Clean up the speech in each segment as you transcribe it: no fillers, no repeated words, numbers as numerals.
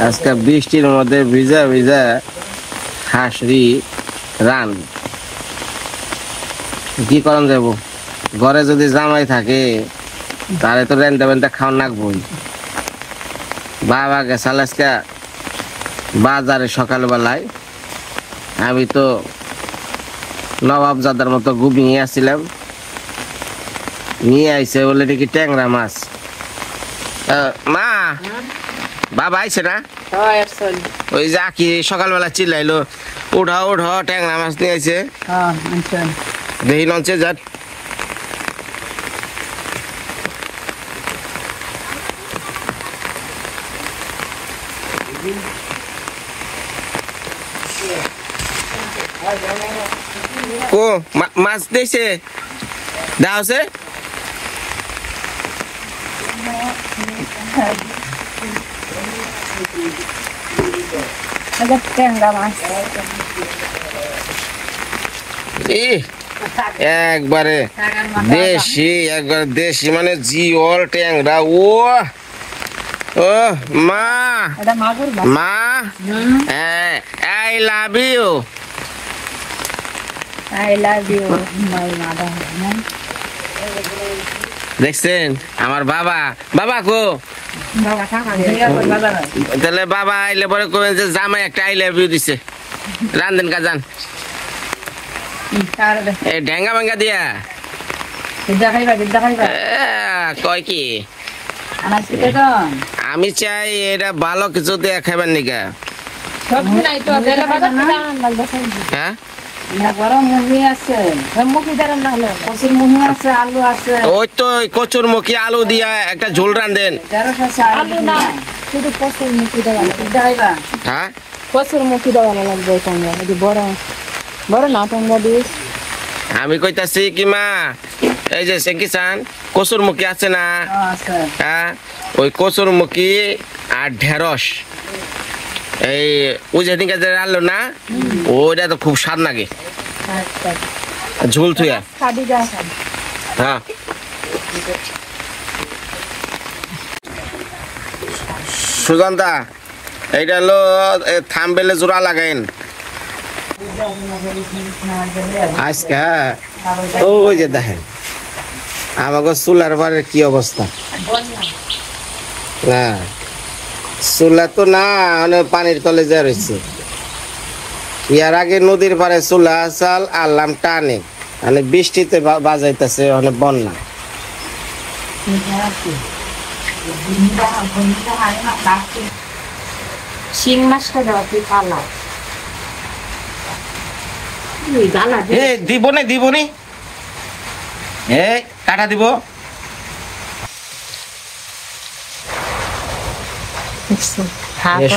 আজকে বৃষ্টির মধ্যে ভিজা ভিজা হাঁসরি রান কি করন যাব ঘরে যদি জামাই থাকে তাহলে তো রেন্টা বেন্টা খাওয়া লাগবই। বাবা গেছাল আজকে বাজারে সকালবেলায়, আমি তো নবাবজাদার মতো ঘুমিয়ে আসছিলাম, নিয়ে আইছে বলে নাকি ট্যাংরা মাছ। মা বাবা আইছে না? ওই যে আকি সকালবেলা চিল্লাইলো উঠা উঠা ট্যাংরা মাছ নিয়ে আইছে। দেখি লঞ্চে যান। ও মাছ দিয়েছে দাওছে একবারে দেশি, একবার দেশি মানে জিওল ট্যাংরা। ও ও মা মা I love you, I love you, my mother. দেখছেন আমার বাবা? বাবা কো তাহলে বাবা আইলে পরে কবেন যে জামাই একটা আই লাভ ইউ দিছে, রান্ধেন কাজান এই ঢেঙ্গা ভাঙ্গা দিয়া কয় কি আমি চাই এটা ভালো কিছু দিয়ে খাবেন নিকা। হ্যাঁ ওই তো কচুর মুখী আলু দিয়া একটা ঝোল রান্ধেন। হ্যাঁ আমি কইতাছি কি মা, এই যে কিষান কচুর মুখী আছে না, হ্যাঁ ওই কচুর মুখী আর ঢেঁড়স এই ওই যেদিনকে যে রান্নলো না ওইটা তো খুব স্বাদ লাগে ঝোল থুয়া। হ্যাঁ সুজান্তা এইটা হলো থামবেলে জোড়া লাগাইন আজকে। হ্যাঁ ওই যে দেখেন আমাকে চুলার বারের কি অবস্থা। না চুলা তো না পানির তলে যা রয়েছে, ইয়ার আগে নদীর পারে চুলা চাল আল্লাম টানে মানে বৃষ্টিতে বাজাইতেছে অনেক বন্যা। শিং মাছটা দেওয়া তুই পালা দিব না দিব নি কাটা দিব।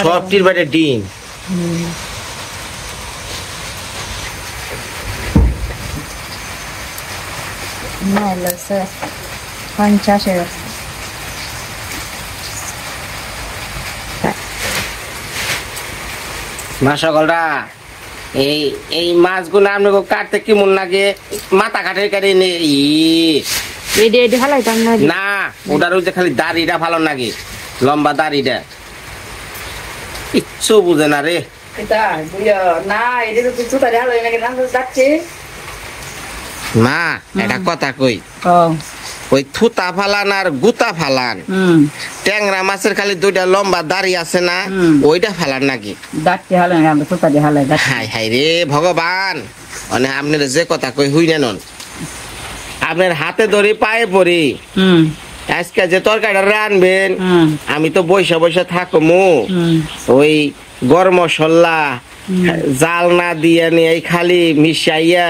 সবটির বাইরে ডিম মা সকলরা এই এই মাছগুলো আপনাকে কাটতে কেমন লাগে? মাথা কাটে কাটে না ওটার ওই যে খালি দাড়িটা ভালো লাগে, লম্বা দাড়িটা কিচ্ছু বুঝে না রে। মা এটা কথা কই, ওই থুতা ফালান আর গুতা ফালান, ট্যাংরা মাছের খালি দুইটা লম্বা দাড়ি আছে না ওইটা ফালান নাকি? হাই হাই রে ভগবান, মানে আপনার যে কথা কই হুই নেন আপনার হাতে ধরে পায়ে পড়ি আজকে যে তরকারিটা রানবেন আমি তো বৈশা বৈশা থাকমু, ওই গরম মশলা জাল না দিয়ে নিয়ে খালি মিশাইয়া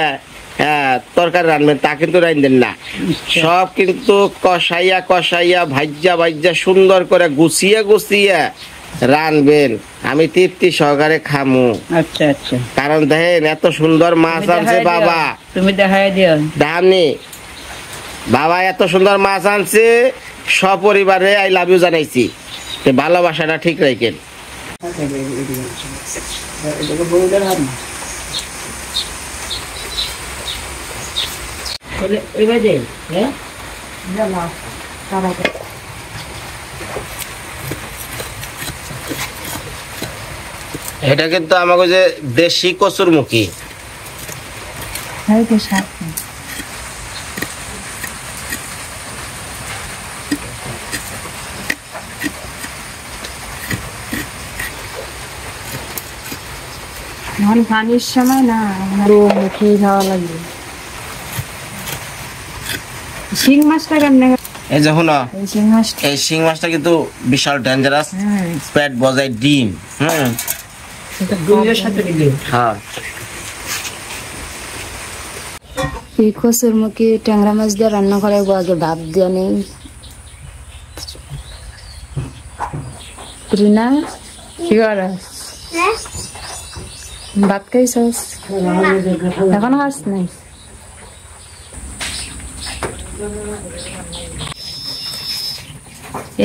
তরকারি রানবেন তা কিন্তু রান্ধেন না, সব কিন্তু কষাইয়া কষাইয়া ভাজ্যা ভাজ্যা সুন্দর করে গুছিয়ে গুছিয়ে রানবেন, আমি তৃপ্তি সহকারে খামু। আচ্ছা আচ্ছা কারণ দেখেন এত সুন্দর মাছ আনছে বাবা, তুমি দেখাই দিও দামনি বাবা এত সুন্দর মাছ আনছে, সপরিবারে আই লাভ ইউ জানাইছি, ভালোবাসাটা ঠিক রাখেন। এটা কিন্তু আমাকে যে দেশি কচুরমুখী। পানির সময় না মুখে খাওয়া লাগবে। শিং মাছটা কেমন? এই যখন শিং মাছটা, এই শিং মাছটা কিন্তু বিশাল ডেঞ্জারাস, পেট বজায় ডিম। হ্যাঁ, এই কচুরমুখী ট্যাংরা মাছ দিয়ে রান্না করে আগে ভাত দিয়ে নেই রিনা। কি করে ভাত খাইছস? এখন খাস নাই?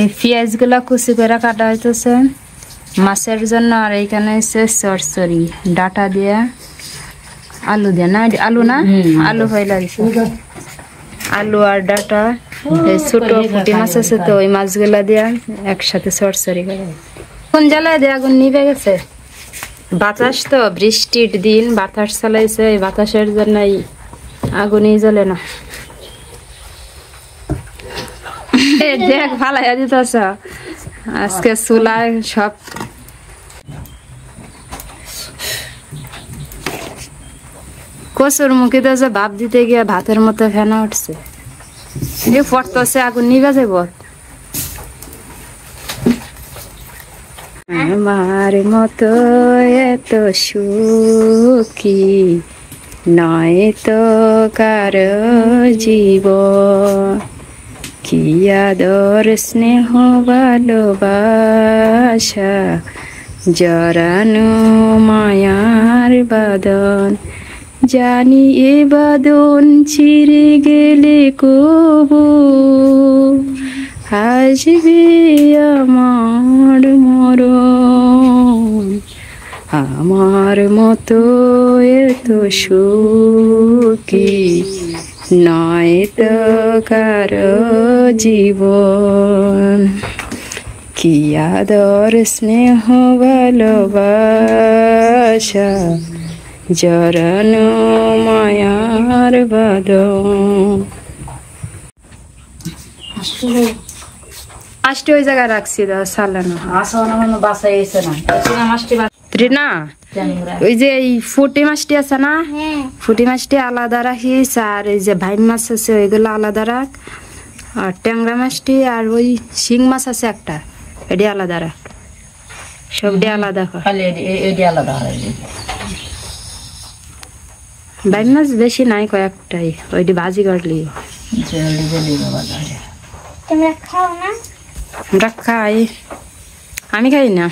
এই পেঁয়াজ গুলা কুচি করে কাটা হইতেছে মাছের জন্য। আর এইখানে হচ্ছে চরচরি ডাটা দিয়া আলু দিয়া না, আলু না, আলু হইলা দিছে। আলু আর ডাটা, এই ছোট পুঁটি মাছ আছে তো ওই মাছগুলা দিয়া একসাথে চরচরি করে। কোন জ্বালায় দিয়ে আগুন নিভে গেছে। বাতাস তো, বৃষ্টির দিন বাতাস চালাইছে, এই বাতাসের জন্য আগুনই জ্বলে না। দেখ ফালাইয়া দিতেছ আজকে চুলায় সব। কচুরমুখীতে যে ভাপ দিতে গিয়ে ভাতের মতো ফেনা উঠছে, এ পড়তেছে আগুন নিভে যাব। আমার মতো এত সুখী নয় তো কারো জীবন, কি আদর স্নেহ ভালোবাসা জড়ানো মায়ার বাদন। জানি এ বাদন চিরে গেলে কবু আসবে আমার মরণ। আমার মতো এত সুখী নয় তো কারো জীবন, কি আদর স্নেহ ভালোবাসা জড়ানো মায়ার বাদন। মাছটি ওই জায়গায় রাখছি সালানো না। ওই যে এই ফুটি মাছটি আছে না, ফুটি মাছটি আলাদা রাখিস। আর এই যে ভাই মাছ আছে ওইগুলো আলাদা রাখ। আর ট্যাংরা মাছটি আর ওই শিং মাছ আছে একটা, এটি আলাদা রাখ। সবটি আলাদা কর। ভাই মাছ বেশি নাই, কয়েকটাই, ওইটি ভাজি করলি। তোমরা খাও না? আমরা খাই, আমি খাই না।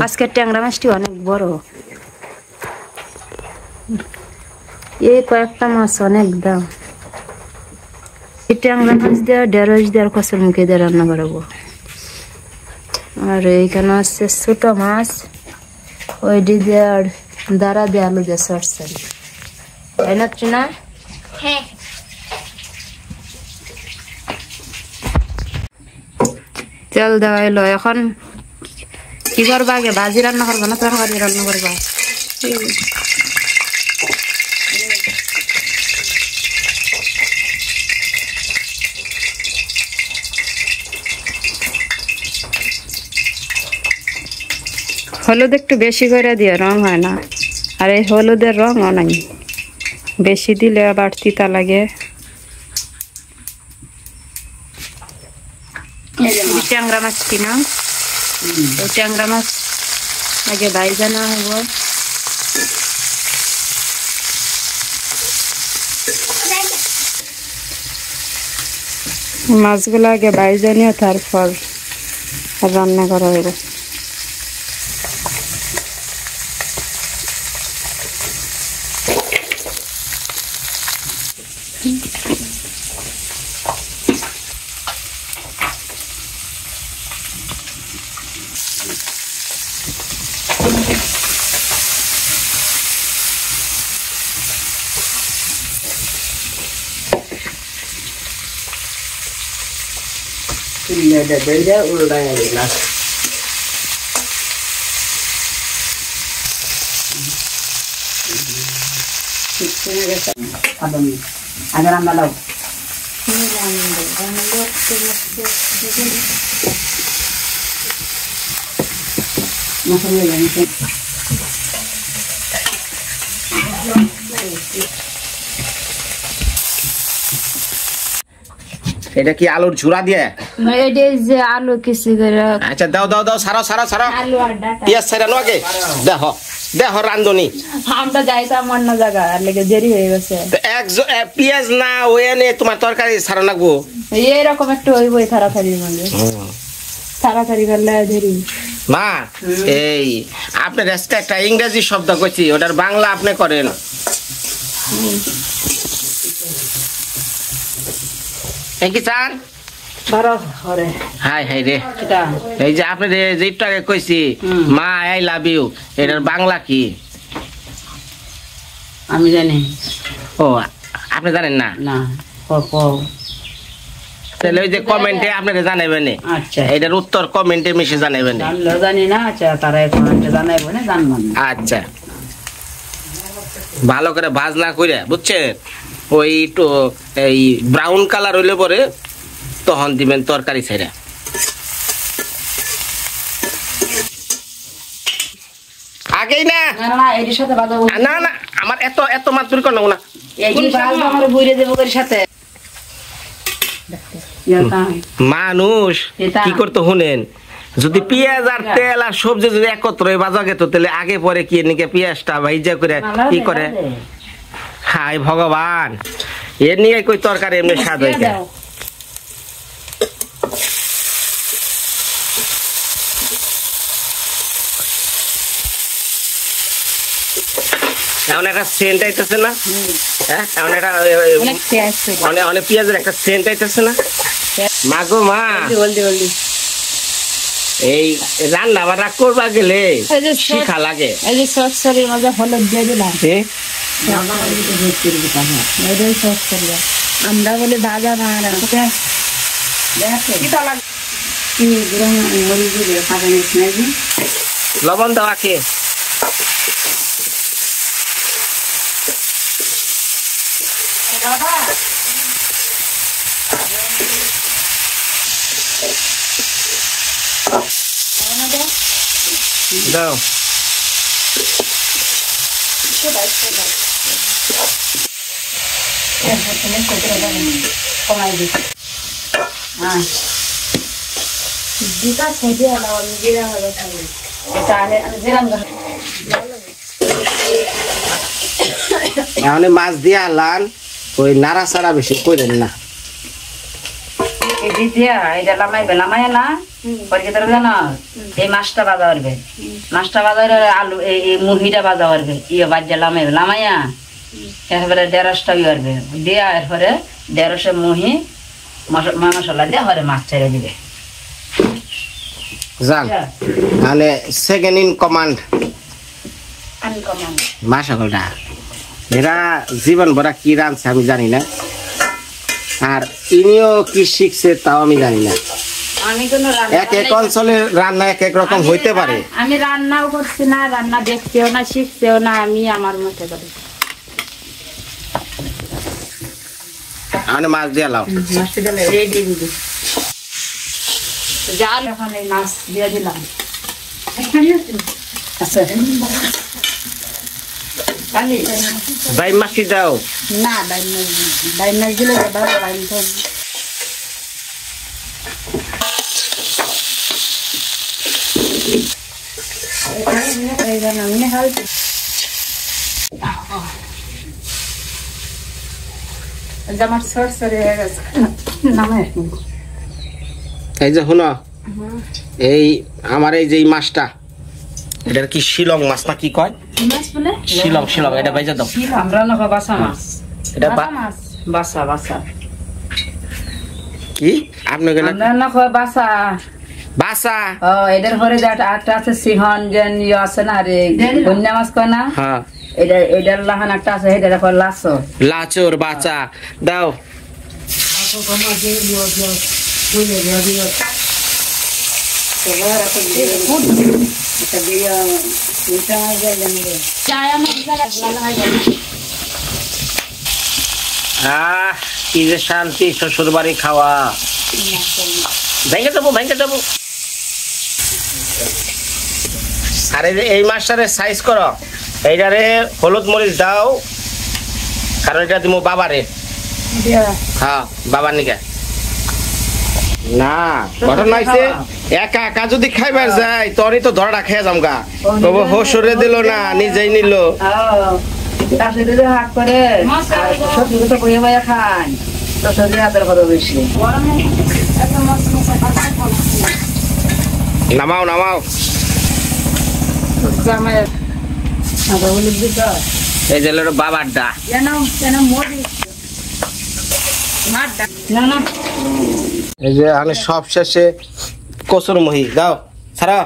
আজকে ট্যাংরা মাছটি অনেক বড়, এই কয়েকটা মাছ অনেক দাম। এই ট্যাংরা মাছ দিয়ে ঢেঁড়স দিয়ে কচুরমুখী দিয়ে রান্না করবো। আর এইখানে আছে ছোট মাছ, ওইটি দিয়ে আর দাঁড়া দিয়ে আলু দিয়ে চরচরি, তাই না ট্রিনা? হ্যাঁ। তেল দেওয়া এলো। এখন কি করবা? আগে ভাজি রান্না করবা না তরকারি রান্না করবা? হলুদ একটু বেশি করে দিয়ে, রং হয় না। আর এই হলুদের রঙও নাই, বেশি দিলে আবার তিতা লাগে। ট্যাংরা মাছ কিনা, ওই ট্যাংরা মাছ আগে ভাইজা না হবো। মাছগুলো আগে ভাইজা নিয়ে তারপর রান্না করা হবে। আগে রান্না দাও এটা কি আলুর ঝুরা দিয়ে? এটা যে আলু কিছু করে আচ্ছা দাও দাও দাও সারা সারা সারা আলু আর ডাটা পেঁয়াজ ছাড়ানো আগে দেখো দেখো রান্ধনি আমরা যাইতাম অন্য জায়গা আর লেগে দেরি হয়ে গেছে পেঁয়াজ না ওই এনে তোমার তরকারি ছাড়া লাগবো এইরকম একটু ওই বই তাড়াতাড়ি মানে তাড়াতাড়ি করলে দেরি মা এই আপনার আজকে একটা ইংরেজি শব্দ কইছি ওটার বাংলা আপনি করেন কি চান হাই হাই রে এই যে আপনি যে একটু আগে কইছি মা আই লাভ ইউ এটার বাংলা কি? আমি জানি ও আপনি জানেন না? না তাহলে ওই যে কমেন্টে আপনারা জানাবেন আচ্ছা এটার উত্তর কমেন্টে মিশে জানাবেন জানলেও জানি না আচ্ছা তারা এখন জানাইবো না জানবেন আচ্ছা ভালো করে ভাজ না করে বুঝছেন ওই একটু এই ব্রাউন কালার হইলে পরে তখন দিবেন তরকারি ছেড়ে আগেই না না এর সাথে বাজাবো না না আমার এত এত মাছ চুরি করো না এই যে বাজাবো আমার বুইরে দেবো এর সাথে মানুষ কি করতে শুনেন যদি পেঁয়াজ আর তেল আর সবজি যদি একত্র বাজা গেত তাহলে আগে পরে কি নিকে পেঁয়াজটা ভাইজা করে কি করে হাই ভগবান এর নিয়ে কই তরকারি এমনি স্বাদ হইছে এমন একটা সেন্ট আইতেছে না হ্যাঁ এমন একটা অনেক পেঁয়াজের একটা সেন্ট আইতেছে না মা গো মা এই রান্না বান্না করবা গেলে শিখা লাগে এই যে সরষের মধ্যে হলুদ দিয়ে দিলাম আমরা বলি ভাজা না লবণ দেওয়া কে দাও এখন মাছ দিয়ে আনলাম ওই নাড়া ছাড়া বেশি করেন না এটা লামাই না জানো এই মাছটা বাজা পারবে মাছটা বাজার আলু এই মুরগিটা বাজা পারবে ইয়ে বাজ্যা লামাইয়া একেবারে 150টা পারবে দিয়া এরপরে 150 মুহি মশলা দিয়ে হরে মাছ ছেড়ে দিবে জান মানে সেকেন্ড ইন কমান্ড মা সকলটা এরা জীবন ভরা কি রাঁধছে আমি জানি না আর ইনিও কি শিখছে তাও আমি জানি না আমি কোনো এক এক অঞ্চলের রান্না এক এক রকম হইতে পারে আমি রান্নাও করছি না রান্না দেখতেও না শিখতেও না আমি আমার মতো করি আমি মাছ দিয়ে লাও মাছটা দিলে রেডি দিদি জাল এখন এই মাছ দিয়ে দিলাম আচ্ছা ভাই মাছি দাও না ডাইন মাছ দিলে যাবা ডাইন তো আমার সরসরে হয়ে গেছে নামে এই যে শুনো এই আমার এই যে মাছটা এটার কি শিলং মাছ না কি কয় মাছ বলে শিলং শিলং এটা বাইজা দাও আমরা না বাসা মাছ এটা মাছ বাসা বাসা কি আপনি গেলে আমরা না কয় বাসা বাসা ও এদের ঘরে যেটা একটা আছে সিহন যেন ইয়ে আছে না রে বন্যা মাছ কয় না হ্যাঁ এটার লাহান একটা আছে এটা কয় লাছো লাচুর বাচ্চা দাও কি যে শান্তি শ্বশুর বাড়ি খাওয়া। ভেঙে দেবো আরে এই মাছটারে সাইজ করো, এইটারে হলুদ মরিচ দাও, কারণ এটা দিব বাবারে। হ্যাঁ বাবার নিকে না ঘটনা হয়েছে, একা একা যদি খাইবার যায় তোরই তো ধরাটা খেয়ে যামগা। তবু হসুরে দিল না, নিজেই নিল। হাত করে সবজি তো বইয়ে বইয়ে খান, তো সবজি হাতের কত বেশি। নামাও এই যে বাবার ডা। এই যে আমি সব শেষে কসুর মহি দাও ছাড়া।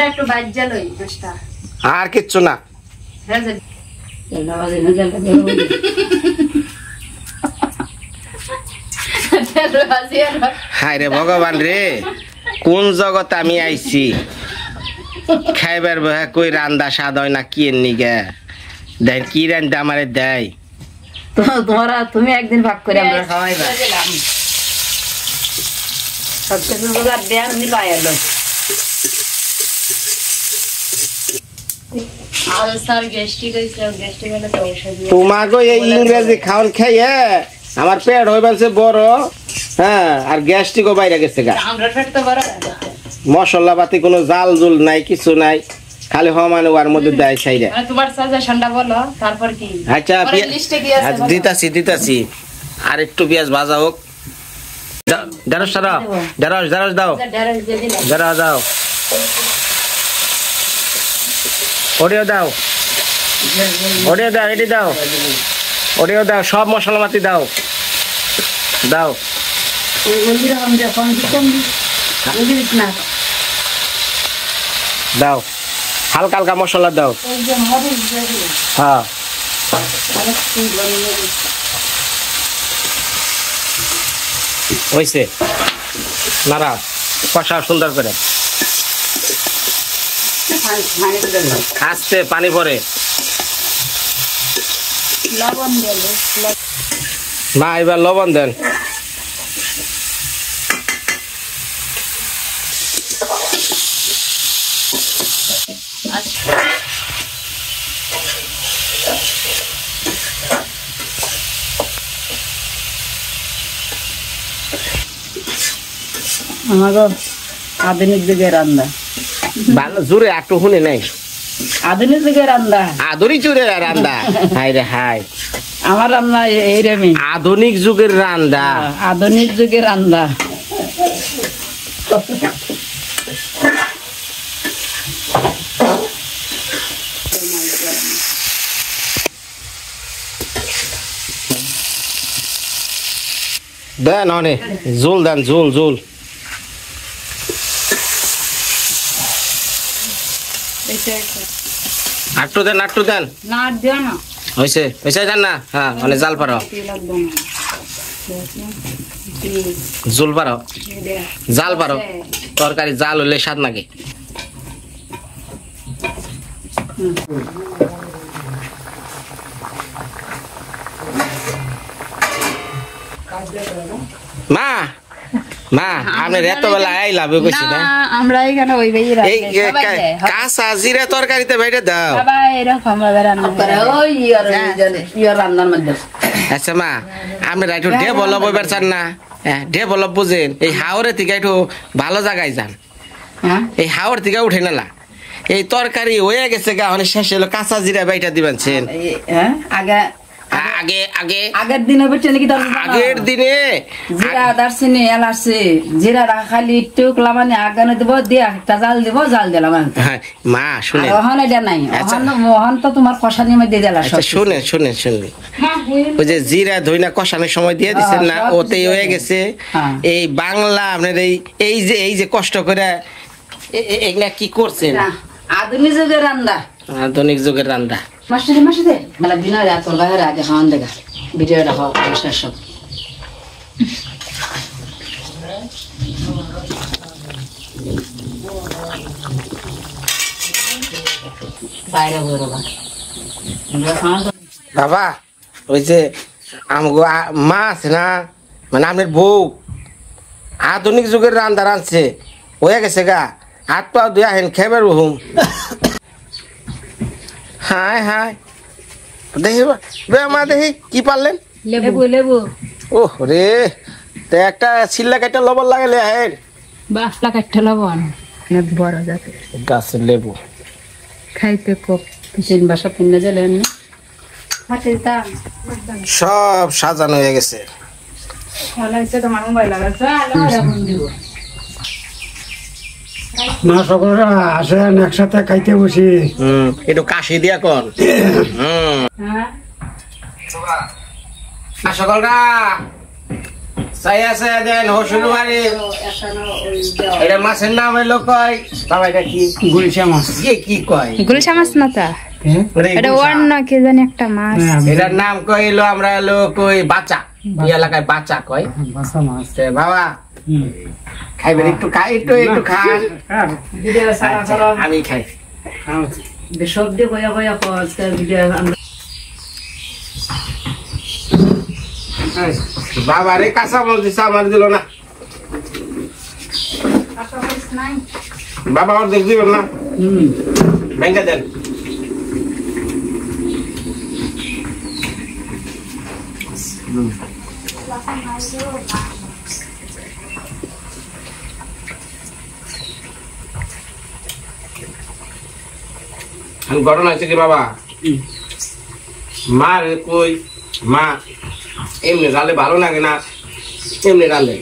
একটু বাজ্যা লই মাছটা, আর কিচ্ছু না। হায় রে ভগবান রে, কোন জগতে আমি আইছি। খাইবার বহে কই রান্দা স্বাদ হয় না কি নিগে দেয়, কি রান্দা আমারে দেয়। তুমি একদিন ভাগ করে আমরা খাওয়াইবা। তোমাকে এই ইংরেজি খাওয়ান খাইয়ে আমার পেট হয়ে গেছে বড়, হ্যাঁ, আর গ্যাস্ট্রিকও বাইরে গেছে গা। মশলা পাতি কোনো জাল জুল নাই, কিছু নাই, খালি মানে ওর মধ্যে দেয় সাইডে। আচ্ছা দিতাছি আর একটু পেঁয়াজ ভাজা হোক। ঢেঁড়স দাও, ওডিও দাও, এটি দাও, ওডিও দাও, সব মশলা পাতি দাও। হালকা হালকা মশলা দাও। হ্যাঁ হয়েছে, নাড়া কষা সুন্দর করে, আস্তে পানি পরে। মা এবার লবণ দেন। আধুনিক যুগের রান্না জোরে একটু শুনে নাই। আধুনিক যুগের রান্না, আধুনিক যুগের রান্না। হাই রে হাই, আমার রান্না এইরকমই আধুনিক যুগের রান্না। আধুনিক যুগের রান্না। দেন অনেক ঝোল দেন, ঝোল একটু দেন হয়েছে দেন না। হ্যাঁ অনেক জাল পারো, ঝোল পারো, জাল পারো, তরকারি জাল হলে স্বাদ নাকি। মা আপনার এত বেলা আইলাম কইছি না, আমরা এখানে ওই ভাই এই কাঁচা জিরা তরকারিতে বাইরে দাও। রান্নার মধ্যে আচ্ছা মা, আপনারা একটু ডেভেলপ হইবার চান না? ডেভেলপ বুঝেন, এই হাওড়ের থেকে একটু ভালো জায়গায় যান। এই হাওড় থেকে উঠে নালা, এই তরকারি হয়ে গেছে গা, অনেক শেষ হলো, কাঁচা জিরা বাইটা দিবেন। আগের দিনে জিরা দারচিনি এলাচি জিরা খালি একটু মানে আগানো দিব দিয়ে একটা জাল দিব, জাল দিলাম। মা শুনে ওখানে এটা নাই, ওখান তো তোমার কষানি মধ্যে দিলা। শুনে ওই যে জিরা ধইনা কষানোর সময় দিয়ে দিচ্ছেন না, ওতেই হয়ে গেছে। এই বাংলা আপনার এই যে কষ্ট করে এগুলা কি করছেন? আধুনিক যুগের রান্না। আধুনিক যুগের রান্না। মাসে মেলা দিন তোর বাইরে আগে খাওয়ান দেখা ভিডিওটা খাওয়া সব বাইরে বলবা বাবা ওই যে আমগো মা আছে না মানে আপনার বউ আধুনিক যুগের রান্না রাঁধছে হয়ে গেছে গা হাত পা দুই আহেন খেবার হুম হাই হাই দেখি মা দেখি কি পারলেন লেবু ও রে তো একটা চিল্লা কাটা লবণ লাগালে আহেন বাফলা কাঠটা লবণ অনেক বড় জাতের গাছের লেবু খাইতে খুব 3 বাসা পিন্না জ্বলেন সব সাজানো হয়ে গেছে। তোমার মোবাইল মা সকলরা আসেন একসাথে খাইতে বসি। একটু কাশি দিয়া কর সকলরা চাই আছে দেন হসুর বাড়ি এটা মাছের নাম হইলো কয় বাবা এটা কি গুলশা মাছ। কি কয় গুলশা মাছ না তা এটা অন্য কে জানি একটা মাছ এটার নাম কইলো আমরা হলো কই বাচ্চা এই এলাকায় বাচ্চা কয় বাসা মাছ। বাবা খাইবেন একটু খাই একটু খান আমি খাই সব দিয়ে বয়া বয়া ভিডিও বাবা রে কাঁচা মরিচ দিছে আমার দিল না বাবা আমার দেখ দিবেন না ভেঙে দেন ঘটনা হয়েছে কি বাবা মা রে কই মা এমনি রালে ভালো লাগে না এমনি রালে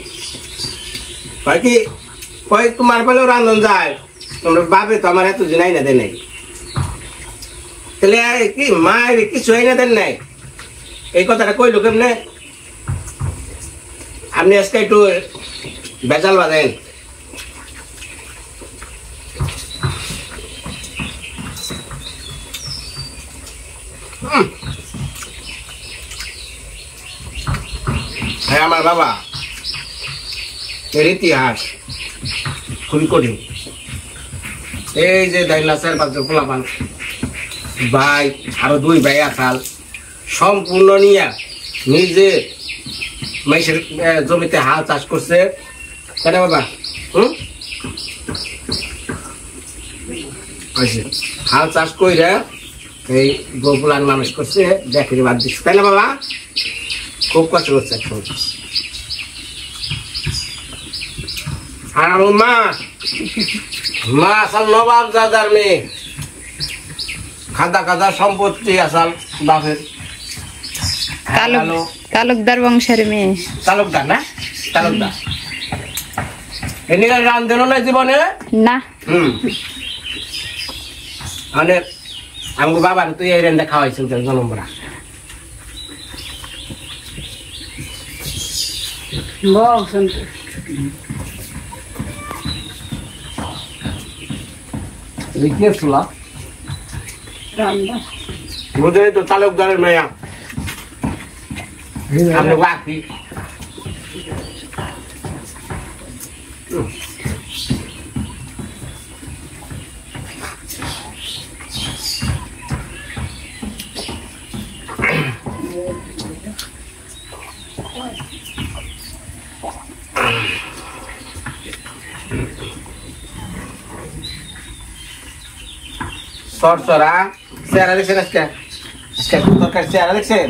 কয় কি কয় তোমার পেলেও রান্ধন যায় তোমরা বাবে তো আমার এত জিনাই না দেন নাই তাহলে কি মা কিছু হয় না দেন নাই এই কথাটা কইলো কেমনে আপনি আজকে একটু বেজাল বাঁধেন হ্যাঁ আমার বাবা এর ইতিহাস খুবই কঠিন এই যে দাইলা 4-5 পোলাপান ভাই আরো 2 ভাই আসাল সম্পূর্ণ নিয়ে নিজে মাইসের জমিতে হাল চাষ করছে কেন বাবা হাল চাষ কইরা এই গোপুলার মানুষ করছে দেখে বাদ দিচ্ছে তাই না বাবা খুব কষ্ট করছে এখন আর আমার মা আসাল নবাব দাদার মেয়ে খাদা খাদা সম্পত্তি আসাল বাপের তালুকদার বংশের মেয়ে তালুকদার না তালুকদার এনে রান্ধেন না জীবনে না মানে আমাকে বাবার তুই এই রেন্ডা খাওয়াইছেন জনমরা বুঝে তো তালুকদারের মেয়া আপনি বাকি সরসরা চেহারা দেখছেন আজকে তরকারি চেহারা দেখছেন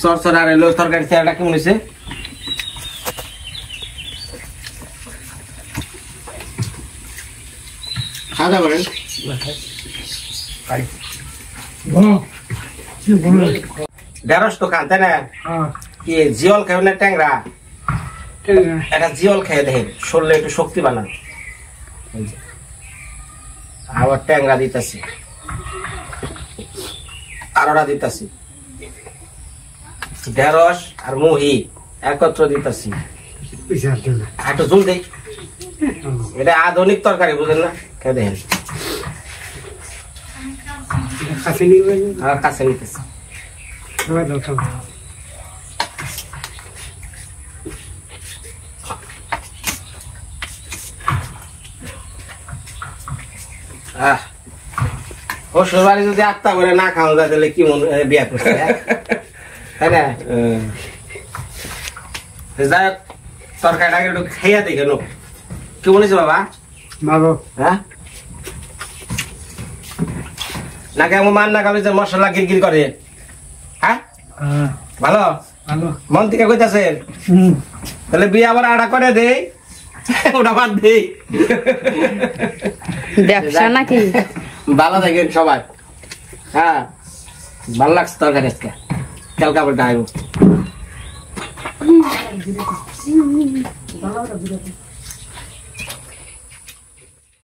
সরসরা আর এলো তরকারি চেহারাটা কেমন হয়েছে খাওয়া দাওয়া করেন ঢেঁড়স তো খান তাই না কি জিওল খাবেন না ট্যাংরা একটা জিওল খেয়ে দেখেন শরীরে একটু শক্তি বানান আবার ট্যাংরা দিতেছি আরোরা দিতেছি ঢেঁড়স আর মুহি একত্র দিতেছি একটু ঝুল দেই এটা আধুনিক তরকারি বুঝেন না খেয়ে দেখেন কাছে নিয়ে আর কাছে নিতেছে শ্বশুর বাড়ি যদি আত্মা করে না খাওয়া যায় তাহলে কি মন বিয়া করছে তাই না যাই হোক তরকারিটাকে একটু খাইয়া দেখে নো কি বলেছে বাবা ভালো হ্যাঁ না কেমন মান না কালে যে মশলা গিরগির করে হ্যাঁ ভালো ভালো মন থেকে কইতাছেন তাহলে বিয়ে আবার আড়া করে দেই ওটা বাদ দেই ব্যবসা নাকি ভালো থাকেন সবাই হ্যাঁ ভালো লাগছে তরকারি আজকে কালকে আবার ডাইব